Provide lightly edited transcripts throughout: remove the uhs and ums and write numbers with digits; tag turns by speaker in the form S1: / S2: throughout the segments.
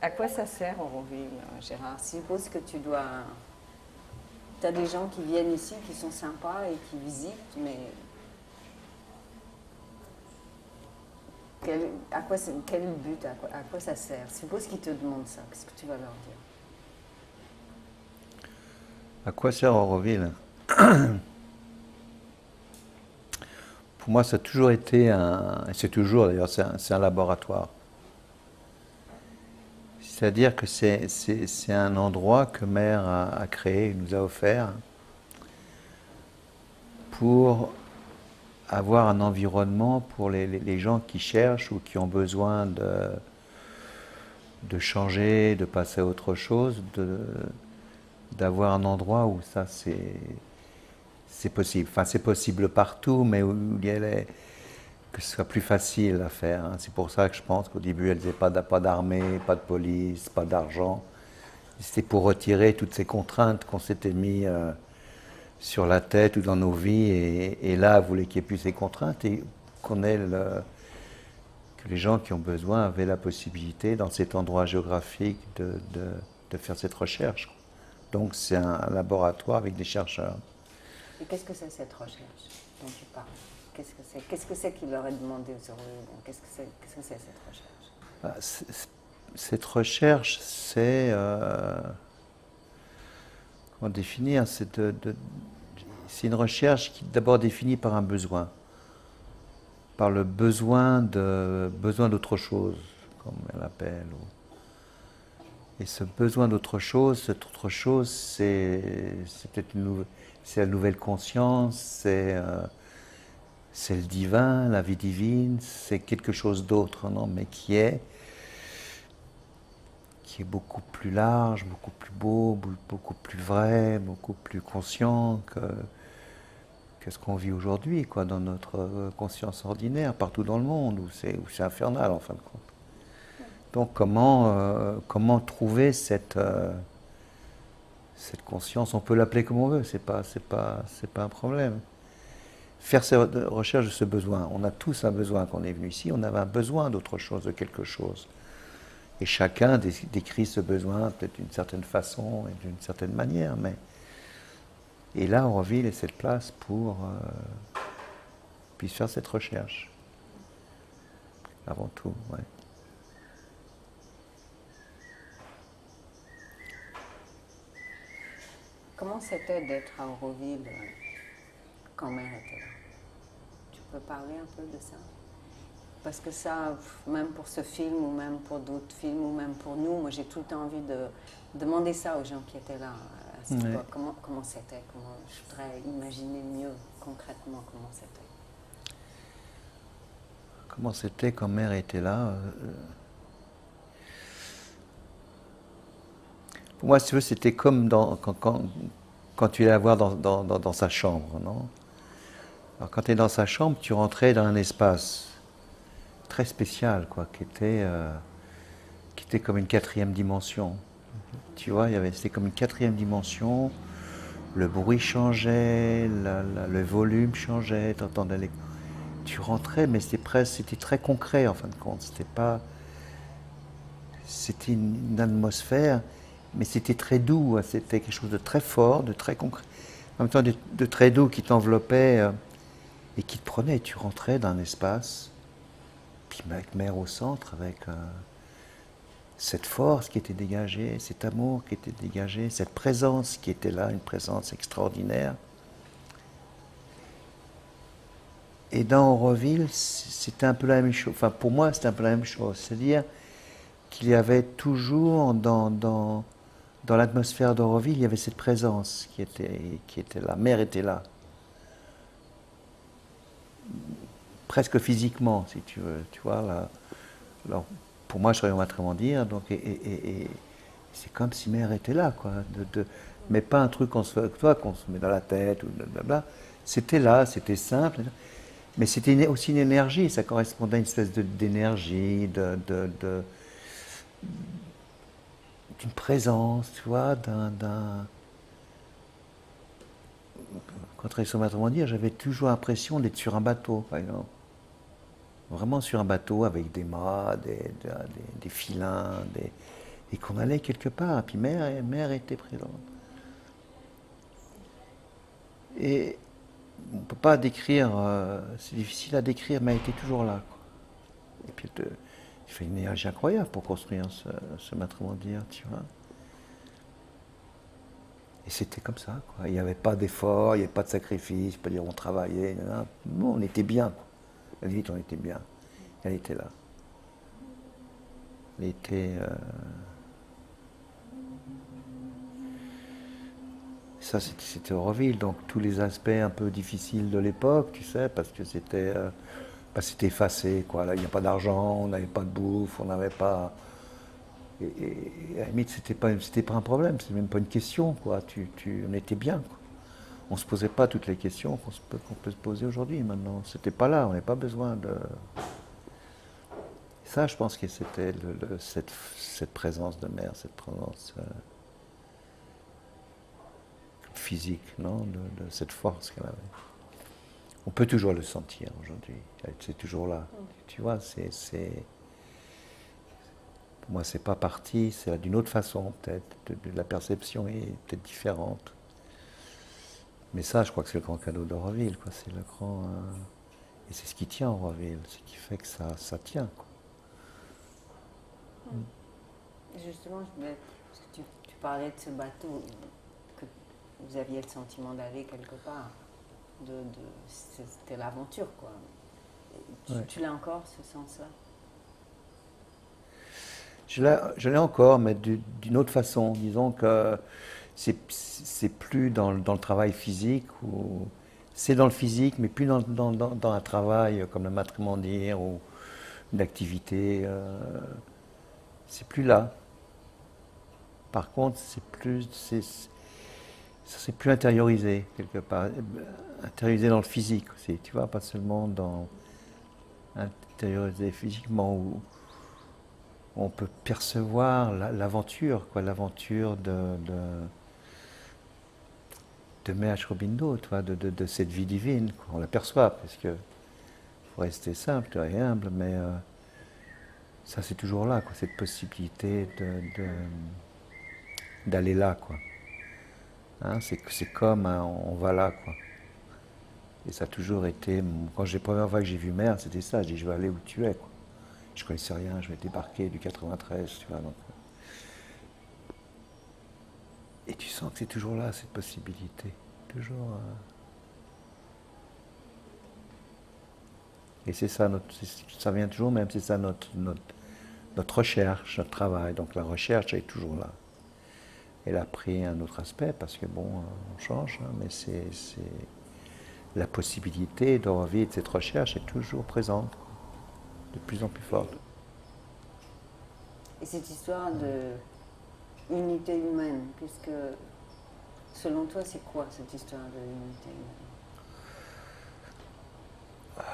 S1: À quoi ça sert Auroville, Gérard? Suppose que tu dois. Tu as des gens qui viennent ici, qui sont sympas et qui visitent, mais quel est le but? À quoi ça sert? Suppose qu'ils te demandent ça, qu'est-ce que tu vas leur dire?
S2: À quoi sert Auroville? Pour moi, ça a toujours été et c'est toujours d'ailleurs, c'est un laboratoire. C'est-à-dire que c'est un endroit que Mère a créé, nous a offert pour avoir un environnement pour les gens qui cherchent ou qui ont besoin de changer, de passer à autre chose, d'avoir un endroit où ça c'est possible. Enfin, c'est possible partout, mais où il y a que ce soit plus facile à faire, hein. C'est pour ça que je pense qu'au début, elles n'avaient pas d'armée, pas de police, pas d'argent. C'était pour retirer toutes ces contraintes qu'on s'était mis sur la tête ou dans nos vies. Et là, elles voulaient qu'il n'y ait plus ces contraintes et qu'on ait que les gens qui ont besoin avaient la possibilité, dans cet endroit géographique, de faire cette recherche. Donc, c'est un laboratoire avec des chercheurs.
S1: Et qu'est-ce que c'est cette recherche dont tu parles? Qu'est-ce que c'est qu'il leur est demandé aux Aurovilliens? Qu'est-ce que c'est cette recherche?
S2: Ah, cette recherche, c'est comment définir? C'est une recherche qui est d'abord définie par un besoin, par le besoin d'autre chose, comme elle l'appelle. Et ce besoin d'autre chose, cette autre chose, c'est peut-être c'est la nouvelle conscience, c'est le divin, la vie divine, c'est quelque chose d'autre, non, mais qui est beaucoup plus large, beaucoup plus beau, beaucoup plus vrai, beaucoup plus conscient que ce qu'on vit aujourd'hui, quoi, dans notre conscience ordinaire, partout dans le monde, où c'est infernal en fin de compte. Donc comment trouver cette conscience? On peut l'appeler comme on veut, c'est pas un problème. Faire ces recherches de ce besoin. On a tous un besoin quand on est venu ici, on avait un besoin d'autre chose, de quelque chose. Et chacun décrit ce besoin peut-être d'une certaine façon et d'une certaine manière, mais et là, Auroville est cette place pour puisse faire cette recherche, avant tout. Ouais.
S1: Comment c'était d'être à Auroville quand Mère était là? Tu peux parler un peu de ça? Parce que ça, même pour ce film, ou même pour d'autres films, ou même pour nous, moi j'ai tout le temps envie de demander ça aux gens qui étaient là à cette
S2: Ouais.
S1: époque. Comment c'était? Je voudrais imaginer mieux concrètement comment c'était.
S2: Comment c'était quand Mère était là? Pour moi, si tu veux, c'était comme quand tu es la voir dans sa chambre, non? Alors quand tu es dans sa chambre, tu rentrais dans un espace très spécial, quoi, qui était comme une quatrième dimension. Tu vois, c'était comme une quatrième dimension. Le bruit changeait, le volume changeait, t'entendais tu rentrais, mais c'était très concret en fin de compte. C'était une atmosphère, mais c'était très doux. C'était quelque chose de très fort, de très concret. En même temps, de très doux qui t'enveloppait et qui te prenait. Tu rentrais dans un espace, puis avec Mère au centre, avec cette force qui était dégagée, cet amour qui était dégagé, cette présence qui était là, une présence extraordinaire. Et dans Auroville, c'était un peu la même chose. Enfin, pour moi, c'était un peu la même chose. C'est-à-dire qu'il y avait toujours dans l'atmosphère d'Auroville, il y avait cette présence qui était là. Mère était là. Presque physiquement, si tu veux. Tu vois, là. Alors, pour moi, je serais autrement dire. Donc, et c'est comme si Mère était là, quoi. Mais pas un truc qu'on se met dans la tête ou blablabla. C'était là, c'était simple. Mais c'était aussi une énergie, ça correspondait à une espèce d'énergie, d'une présence, tu vois, quand Réseau autrement dire, j'avais toujours l'impression d'être sur un bateau, par exemple. Vraiment sur un bateau avec des mâts, des filins, et qu'on allait quelque part. Puis mère était présente. Et on ne peut pas décrire, c'est difficile à décrire, mais elle était toujours là, quoi. Et puis il fait une énergie incroyable pour construire ce matrimonial, tu vois. Et c'était comme ça, quoi. Il n'y avait pas d'effort, il n'y avait pas de sacrifice, pas dire on travaillait, non, on était bien, quoi. À la limite, on était bien. Elle était là. Elle était... Ça, c'était Auroville, donc tous les aspects un peu difficiles de l'époque, tu sais, parce que c'était effacé, quoi. Là, il n'y a pas d'argent, on n'avait pas de bouffe, on n'avait pas... Et à la limite, c'était pas un problème, c'est même pas une question, quoi. On était bien, quoi. On ne se posait pas toutes les questions qu'on peut se poser aujourd'hui, maintenant. C'était pas là, on n'avait pas besoin de... Ça, je pense que c'était cette présence de mère, cette présence physique, non, de cette force qu'elle avait. On peut toujours le sentir aujourd'hui. C'est toujours là. Tu vois, pour moi, c'est pas parti. C'est là d'une autre façon, peut-être. La perception est peut-être différente. Mais ça, je crois que c'est le grand cadeau d'Auroville, quoi. C'est le grand... et c'est ce qui tient Auroville. C'est ce qui fait que ça tient, quoi.
S1: Justement, parce que tu parlais de ce bateau, que vous aviez le sentiment d'aller quelque part. C'était l'aventure, quoi. Tu l'as encore, ce sens-là?
S2: Je l'ai encore, mais d'une autre façon. Disons que c'est plus dans le travail physique, c'est dans le physique, mais plus dans un travail comme le matrimonial ou une activité. C'est plus là. Par contre, c'est plus intériorisé quelque part, intériorisé dans le physique aussi. Tu vois, pas seulement intériorisé physiquement où on peut percevoir l'aventure, quoi, l'aventure de Mère Aurobindo, tu vois, de cette vie divine, quoi. On l'aperçoit parce que faut rester simple et humble, mais ça c'est toujours là, quoi, cette possibilité d'aller là, quoi. Hein, c'est comme on va là, quoi. Et ça a toujours été, quand la première fois que j'ai vu Mère, c'était ça, je dis je vais aller où tu es, quoi. Je connaissais rien, je vais débarquer du 93, tu vois. Donc, et tu sens que c'est toujours là, cette possibilité. Toujours. Et c'est ça, ça vient toujours même, c'est ça notre recherche, notre travail. Donc la recherche est toujours là. Elle a pris un autre aspect parce que bon, on change, hein, mais c'est la possibilité d'Auroville de cette recherche est toujours présente, de plus en plus forte.
S1: Et cette histoire de unité humaine, selon toi, c'est quoi cette histoire de l'unité humaine?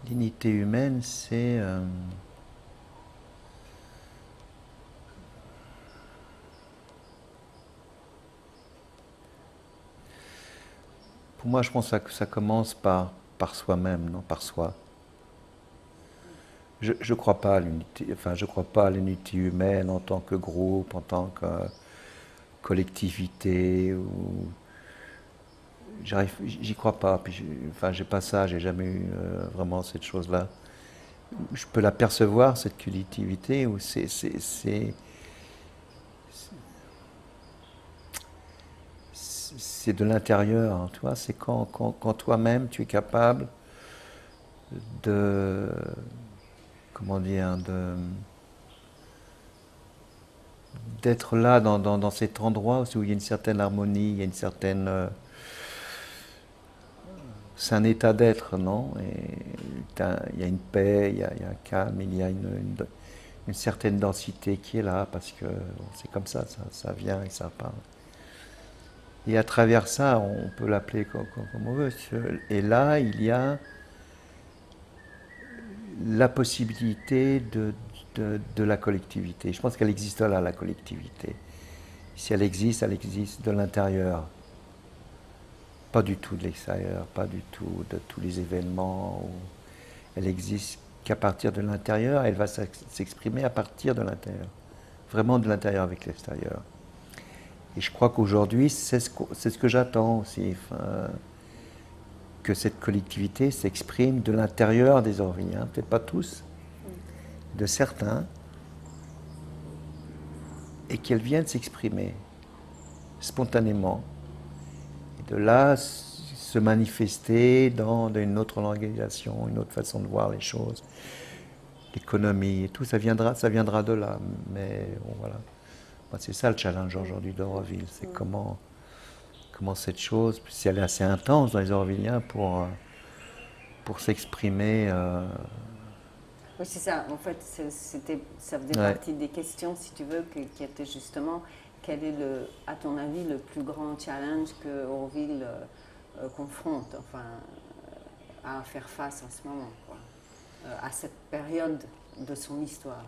S2: L'unité humaine, c'est pour moi, je pense que ça commence par soi-même, non, par soi. Je crois pas à l'unité, enfin, je crois pas à l'unité humaine en tant que groupe, en tant que collectivité. J'y crois pas. Puis, j'ai pas ça, j'ai jamais eu vraiment cette chose-là. Je peux l'apercevoir, cette collectivité, où c'est de l'intérieur, hein, tu vois. C'est quand toi-même tu es capable de, comment dire, d'être là dans cet endroit où il y a une certaine harmonie, il y a une certaine... c'est un état d'être, non? Et il y a une paix, il y a un calme, il y a une certaine densité qui est là, parce que bon, c'est comme ça vient et ça part. Et à travers ça, on peut l'appeler comme on veut. Et là, il y a la possibilité de la collectivité. Je pense qu'elle existe là, la collectivité. Si elle existe de l'intérieur. Pas du tout de l'extérieur, pas du tout de tous les événements. Elle existe qu'à partir de l'intérieur, elle va s'exprimer à partir de l'intérieur. vraiment de l'intérieur avec l'extérieur. Et je crois qu'aujourd'hui, c'est ce que j'attends aussi, enfin, que cette collectivité s'exprime de l'intérieur des Orvilliens, peut-être pas tous, de certains, et qu'elle vienne s'exprimer spontanément. Et de là, se manifester dans une autre organisation, une autre façon de voir les choses, l'économie et tout, ça viendra de là. Mais bon, voilà. C'est ça le challenge aujourd'hui d'Auroville, c'est comment cette chose, si elle est assez intense dans les Aurovilliens pour s'exprimer.
S1: Oui, c'est ça. En fait, ça faisait
S2: Ouais.
S1: partie des questions, si tu veux, qui étaient justement quel est, à ton avis, le plus grand challenge que Auroville confronte, enfin, à faire face en ce moment, quoi, à cette période de son histoire.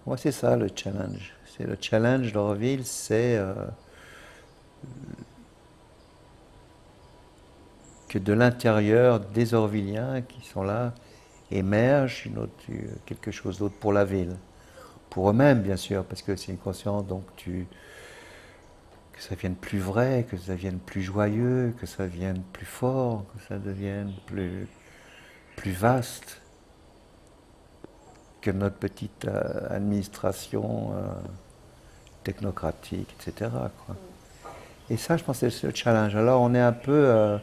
S2: Moi, c'est ça le challenge. C'est le challenge d'Auroville, c'est que de l'intérieur des Aurovilliens qui sont là émerge quelque chose d'autre pour la ville. Pour eux-mêmes, bien sûr, parce que c'est une conscience, donc que ça vienne plus vrai, que ça vienne plus joyeux, que ça vienne plus fort, que ça devienne plus vaste que notre petite administration technocratique, etc., quoi. Et ça, je pense, c'est le challenge. Alors, on est un peu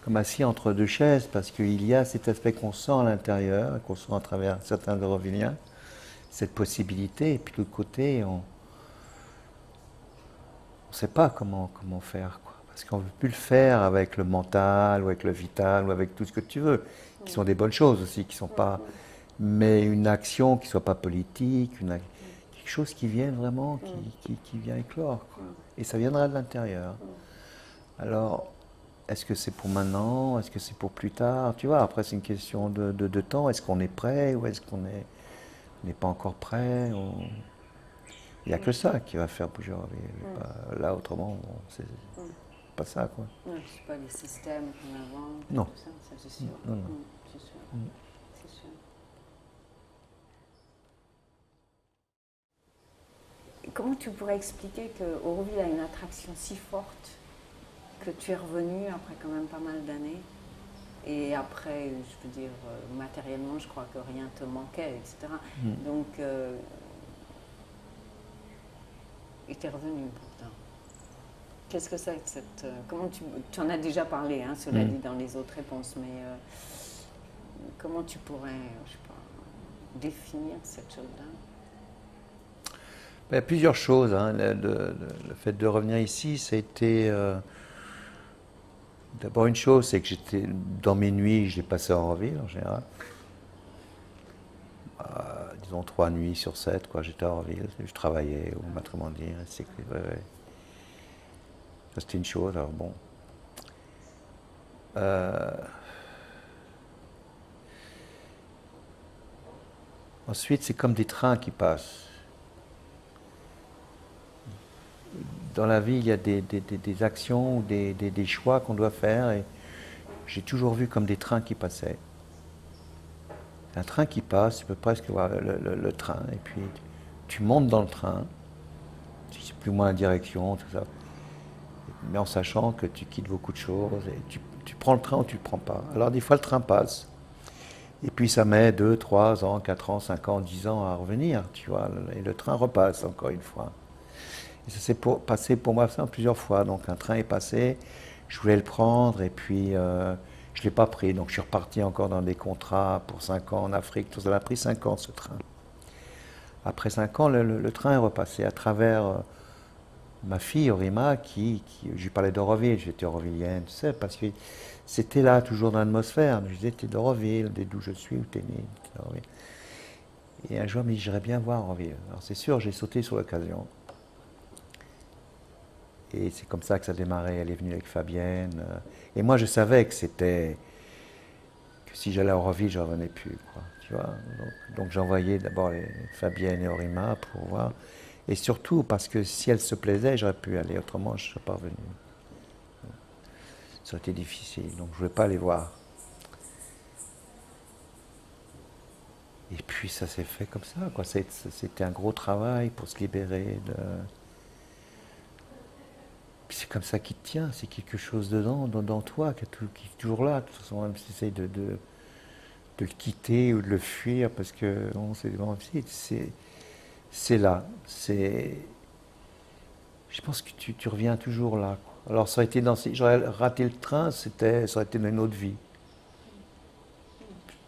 S2: comme assis entre deux chaises, parce qu'il y a cet aspect qu'on sent à l'intérieur, qu'on sent à travers certains Aurovilliens, cette possibilité, et puis de l'autre côté, on ne sait pas comment faire, quoi. Parce qu'on ne veut plus le faire avec le mental, ou avec le vital, ou avec tout ce que tu veux, qui sont des bonnes choses aussi, qui sont pas... Mais une action qui ne soit pas politique, quelque chose qui vienne vraiment, qui vient éclore, quoi. Et ça viendra de l'intérieur. Alors, est-ce que c'est pour maintenant? Est-ce que c'est pour plus tard? Tu vois, après, c'est une question de temps. Est-ce qu'on est prêt ou est-ce qu'on n'est pas encore prêt? Il n'y a que ça qui va faire bouger. Là, autrement, c'est pas ça, quoi.
S1: Non, c'est pas les systèmes qu'on invente,
S2: Non.
S1: tout ça, c'est sûr.
S2: Non.
S1: C'est sûr. C'est sûr. Comment tu pourrais expliquer que Auroville a une attraction si forte que tu es revenu après quand même pas mal d'années? Et après, je veux dire, matériellement, je crois que rien te manquait, etc. Donc, et tu es revenu pourtant. Qu'est-ce que c'est que cette... comment tu en as déjà parlé, hein, cela dit, dans les autres réponses, mais comment tu pourrais, je sais pas, définir cette chose-là?
S2: Il y a plusieurs choses, hein. Le fait de revenir ici, ça a été... d'abord, une chose, c'est que j'étais dans mes nuits, je l'ai passé en Auroville en général. Disons 3 nuits sur 7, quoi. J'étais à Auroville, je travaillais au Maître-Mandir, etc. Ouais. Ça, c'était une chose, alors bon. Ensuite, c'est comme des trains qui passent. Dans la vie, il y a des actions, des choix qu'on doit faire, et j'ai toujours vu comme des trains qui passaient. Un train qui passe, tu peux presque voir le train, et puis tu montes dans le train, tu sais plus ou moins la direction, tout ça, mais en sachant que tu quittes beaucoup de choses, et tu prends le train ou tu ne le prends pas. Alors des fois le train passe, et puis ça met 2, 3 ans, 4 ans, 5 ans, 10 ans à revenir, tu vois, et le train repasse encore une fois. Et ça s'est passé pour moi ça plusieurs fois, donc un train est passé, je voulais le prendre, et puis... je ne l'ai pas pris, donc je suis reparti encore dans des contrats pour 5 ans en Afrique. Tout ça m'a pris 5 ans ce train. Après 5 ans, le train est repassé à travers ma fille Orima, je lui parlais d'Auroville, j'étais aurovillienne, tu sais, parce que c'était là, toujours dans l'atmosphère. Je disais, t'es d'Auroville, d'où je suis, où t'es né, t'es d'Auroville. Et un jour, elle m'a dit, j'irais bien voir Auroville. Alors c'est sûr, j'ai sauté sur l'occasion. Et c'est comme ça que ça a démarré. Elle est venue avec Fabienne. Et moi, je savais que si j'allais à Auroville, je ne revenais plus, quoi, tu vois. Donc j'envoyais d'abord Fabienne et Orima pour voir. Et surtout parce que si elle se plaisait, j'aurais pu aller. Autrement, je ne serais pas revenu. Ça aurait été difficile. Donc je ne voulais pas les voir. Et puis ça s'est fait comme ça, quoi. C'était un gros travail pour se libérer de. Puis c'est comme ça qui te tient, c'est quelque chose dedans, dans toi, qui est toujours là. De toute façon, même si tu essayes de le quitter ou de le fuir, parce que bon, c'est là. Je pense que tu reviens toujours là, quoi. Alors ça aurait été j'aurais raté le train, ça aurait été dans une autre vie.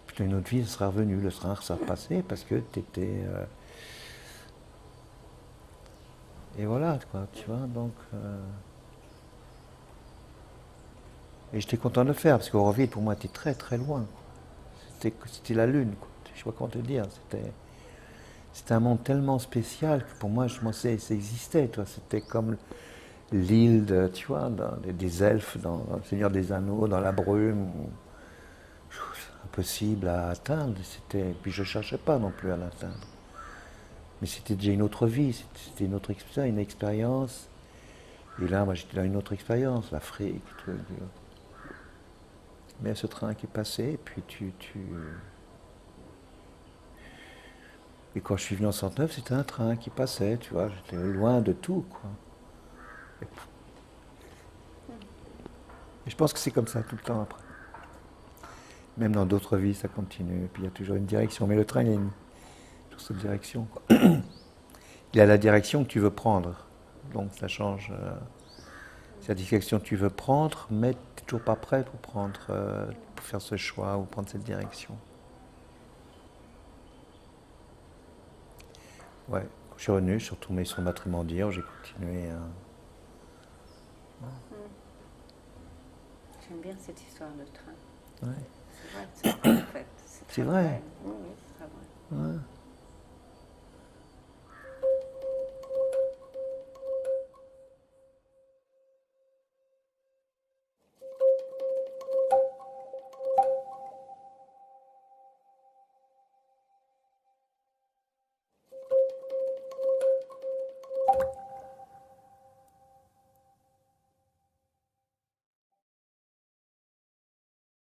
S2: Puis dans une autre vie, ça serait revenu, le train serait repassé, parce que tu étais. Et voilà, quoi, tu vois, donc. Et j'étais content de le faire, parce qu'Auroville, pour moi, était très très loin, quoi. C'était la lune, quoi. Je sais pas comment te dire. C'était un monde tellement spécial que pour moi, je pensais que ça existait, toi. C'était comme l'île, tu vois, des elfes, dans le Seigneur des Anneaux, dans la brume, impossible à atteindre. Puis je cherchais pas non plus à l'atteindre. Mais c'était déjà une autre vie, c'était une autre expérience. Et là, moi, j'étais dans une autre expérience, l'Afrique, tout. Mais ce train qui est passé, et puis Et quand je suis venu en 69, c'était un train qui passait, tu vois, j'étais loin de tout, quoi. Et je pense que c'est comme ça tout le temps après. Même dans d'autres vies, ça continue. Et puis il y a toujours une direction. Mais le train, il y a toujours cette direction, quoi. Il y a la direction que tu veux prendre. Donc ça change. C'est la direction que tu veux prendre, mais tu n'es toujours pas prêt pour faire ce choix ou prendre cette direction. Ouais, quand je suis revenu, je suis retourné sur Matrimondier, j'ai continué à.
S1: J'aime bien cette histoire de train.
S2: Ouais.
S1: C'est vrai que c'est en fait.
S2: C'est vrai.
S1: Oui, c'est très vrai.
S2: Ouais.